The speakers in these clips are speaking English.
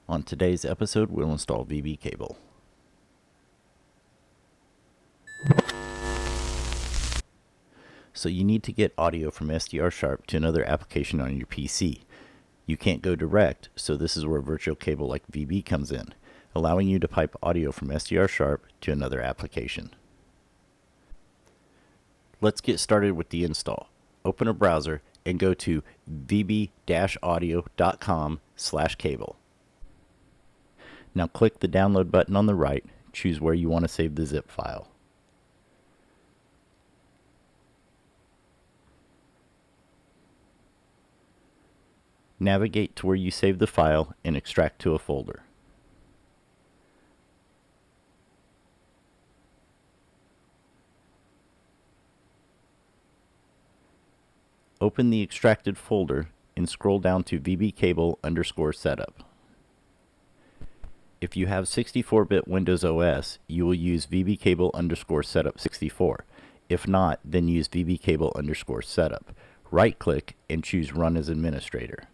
On today's episode, we'll install VB cable. So you need to get audio from SDRSharp to another application on your PC. You can't go direct, so this is where virtual cable like VB comes in, allowing you to pipe audio from SDRSharp to another application. Let's get started with the install. Open a browser and go to vb-audio.com/cable. Now click the download button on the right, choose where you want to save the zip file. Navigate to where you saved the file and extract to a folder. Open the extracted folder and scroll down to vbcable_setup. If you have 64-bit Windows OS, you will use vbcable_setup64. If not, then use vbcable_setup. Right-click and choose Run as Administrator.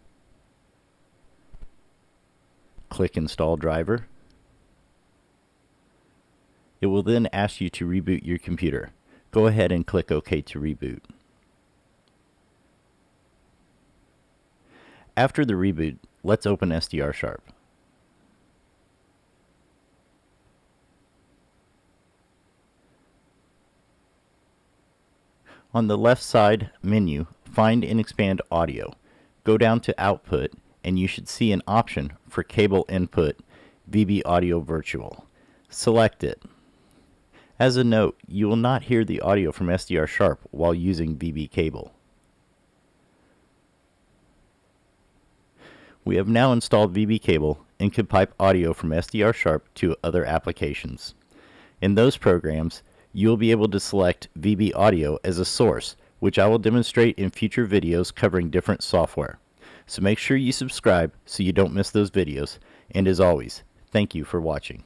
Click Install Driver. It will then ask you to reboot your computer. Go ahead and click OK to reboot. After the reboot, let's open SDRSharp. On the left side menu, find and expand Audio. Go down to Output, and you should see an option for Cable Input VB Audio Virtual. Select it. As a note, you will not hear the audio from SDRSharp while using VB cable. We have now installed VB cable and can pipe audio from SDRSharp to other applications. In those programs, you will be able to select VB audio as a source, which I will demonstrate in future videos covering different software. So make sure you subscribe so you don't miss those videos, and as always, thank you for watching.